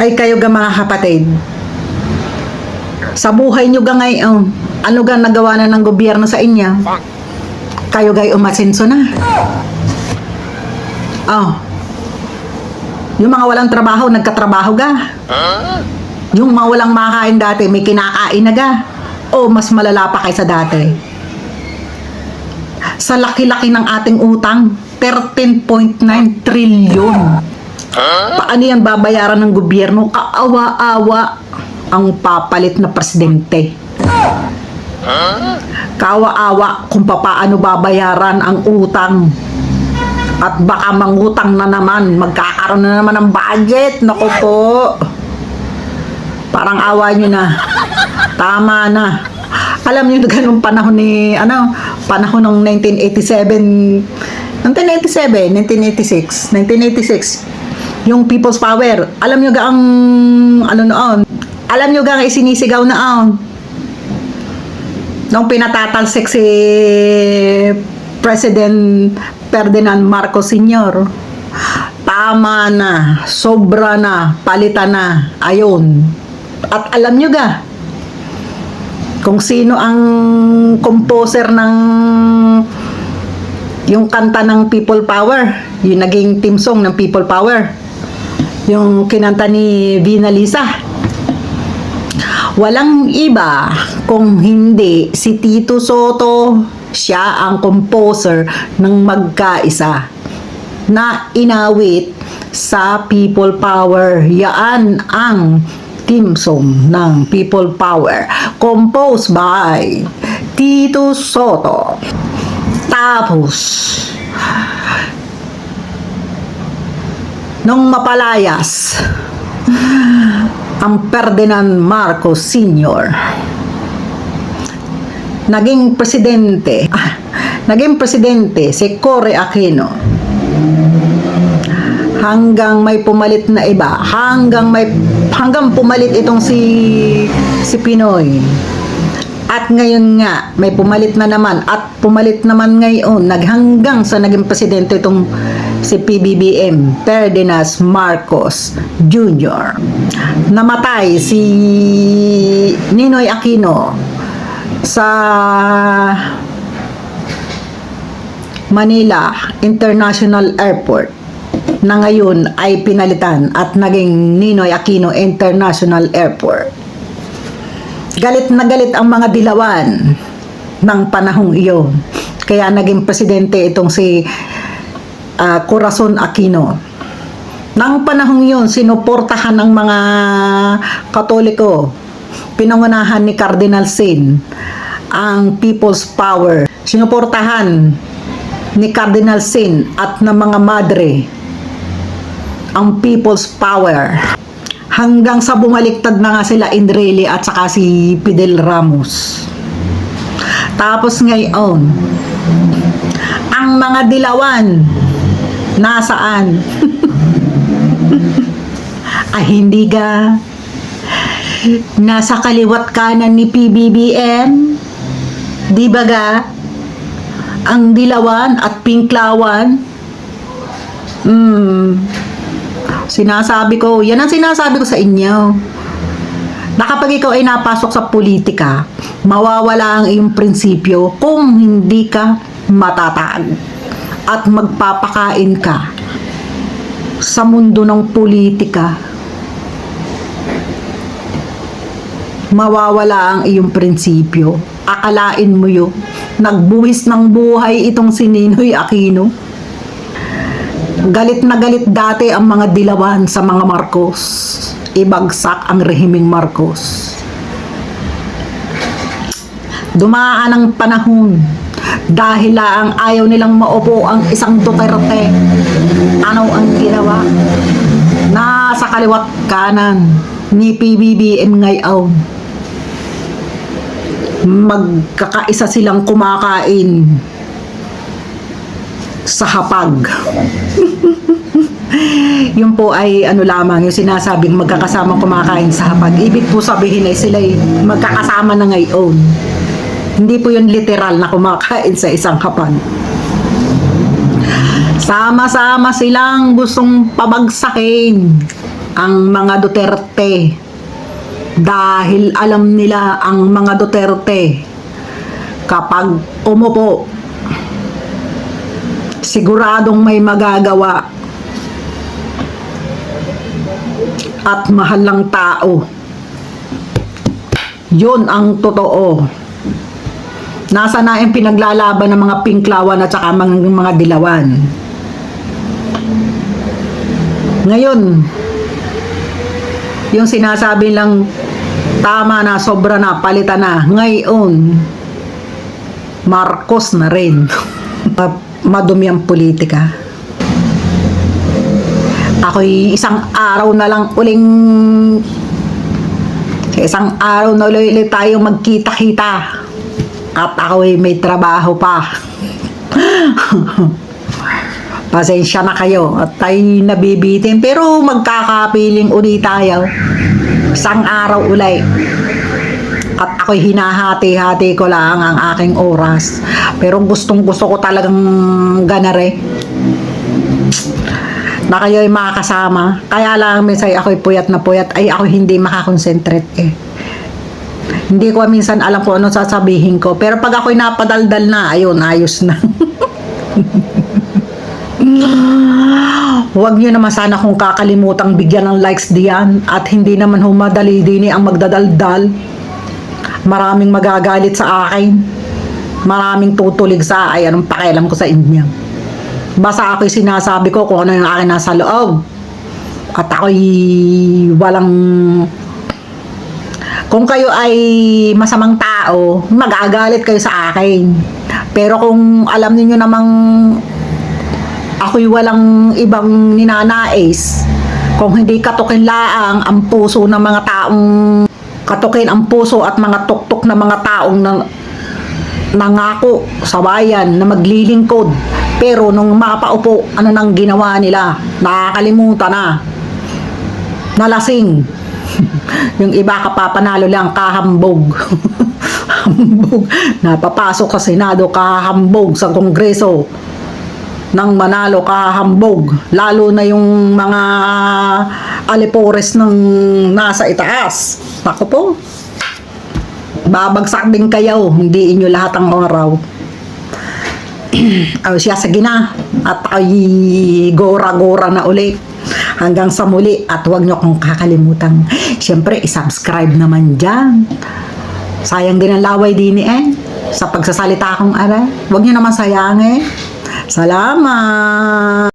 Ay kayo ga mga kapatid, sa buhay nyo ga ngayon, ano ga nagawa na ng gobyerno sa inyo? Kayo ga'y umasenso na. Oh. Yung mga walang trabaho, nagkatrabaho ga. Yung mga walang makain dati, may kinakain na ga. O mas malala pa kaysa dati. Sa laki-laki ng ating utang, 13.9 trilyon. Paano yan babayaran ng gobyerno? Kaawa-awa ang papalit na presidente. Kaawa-awa kung paano babayaran ang utang. At baka mangutang na naman, magkakaroon na naman ng budget. Naku po. Parang awa nyo na. Tama na. Alam niyo ganung panahon ni panahon ng 1986, 1986, yung People's Power. Alam niyo ga ang noon? Alam niyo ga ang isinisigaw na nung pinatatalsik si President Ferdinand Marcos Sr. Tama na, sobra na, palitan na. Ayun. At alam niyo ga kung sino ang composer ng yung kanta ng People Power, yung naging theme song ng People Power, yung kinanta ni Vina Lisa. Walang iba kung hindi si Tito Soto. Siya ang composer ng Magkaisa na inawit sa People Power. Yaan ang theme song ng People Power, composed by Tito Soto. Tapos nung mapalayas ang Ferdinand Marcos Sr., naging presidente si Cory Aquino. Hanggang may pumalit na iba, hanggang pumalit itong si Pinoy. At ngayon nga may pumalit na naman at pumalit naman ngayon hanggang sa naging presidente itong si PBBM, Ferdinand Marcos Jr. Namatay si Ninoy Aquino sa Manila International Airport, na ngayon ay pinalitan at naging Ninoy Aquino International Airport. Galit na galit ang mga dilawan ng panahong iyon. Kaya naging presidente itong si Corazon Aquino. Nang panahong iyon, sinuportahan ng mga Katoliko, pinangunahan ni Cardinal Sin ang People's Power. Sinuportahan ni Cardinal Sin at ng mga madre ang People's Power, hanggang sa bumaliktad na nga sila Enrile at saka si Fidel Ramos. Tapos ngayon, ang mga dilawan nasaan? Ay hindi ga nasa kaliwat kanan ni PBBM, di ba ga ang dilawan at pinklawan? Sinasabi ko, yan ang sinasabi ko sa inyo. Na kapag ikaw ay napasok sa politika, mawawala ang iyong prinsipyo kung hindi ka matatag at magpapakain ka sa mundo ng politika. Mawawala ang iyong prinsipyo. Akalain mo yun, nagbuwis ng buhay itong si Ninoy Aquino. Galit na galit dati ang mga dilawan sa mga Marcos. Ibagsak ang rehimeng Marcos. Dumaan ang panahon dahil ang ayaw nilang maupo ang isang Duterte. Ano ang ginawa? Nasa kaliwat kanan ni PBBM ngayon. Magkakaisa silang kumakain sa hapag. Yun po ay lamang yung sinasabing magkakasama kumakain sa hapag. Ibig po sabihin ay sila ay magkakasama na ngayon. Hindi po yun literal na kumakain sa isang hapag. Sama-sama silang gustong pabagsakin ang mga Duterte. Dahil alam nila ang mga Duterte, kapag umupo, siguradong may magagawa at mahal ng tao. Yun ang totoo. Nasa na yung pinaglalaban ng mga pinklawan at saka mga dilawan. Ngayon, yung sinasabi lang tama na, sobra na, palitan na. Ngayon, Marcos na rin. Madumi ang politika. Ako'y isang araw na lang uling, isang araw na ulit tayo magkita-kita. At ako'y may trabaho pa. Pasensya na kayo at tayo nabibitin, pero magkakapiling ulit tayo. Isang araw ulit. At ako'y hinahati-hati ko lang ang aking oras. Pero gustong gusto ko talagang ganare na kayo'y makakasama. Kaya lang minsan ako'y puyat na puyat, ay ako hindi makakonsentrate eh. Hindi ko minsan alam kung ano sasabihin ko. Pero pag ako'y napadaldal na, ayun, ayos na. Huwag nyo naman sana kung kakalimutang bigyan ng likes diyan at hindi naman humadali din ang magdadaldal. Maraming magagalit sa akin. Maraming tutulig sa ay anong pakialam ko sa inyo. Basta ako'y sinasabi ko kung ano yung akin nasa loob. At ako'y walang... Kung kayo ay masamang tao, mag-agalit kayo sa akin. Pero kung alam niyo namang ako'y walang ibang ninanais, kung hindi katukin laang ang puso ng mga taong, katukin ang puso at mga tuktok ng mga taong nangako sa bayan na maglilingkod, pero nung mapaupo, ano nang ginawa nila? Nakakalimutan na. Nalasing. Yung iba kapapanalo lang, kahambog. Hambog. Napapasok sa Senado, kahambog. Sa Kongreso nang manalo, kahambog. Lalo na yung mga alipores ng nasa itaas. Ako po, babagsak din kayo, hindi inyo lahat ang araw. Ay siya, sige na. At ay gora-gora na uli. Hanggang sa muli. At huwag nyo kong kakalimutan, siyempre, isubscribe naman dyan. Sayang din ang laway din eh. Sa pagsasalita kong aral. Huwag nyo naman sayangin. Salamat!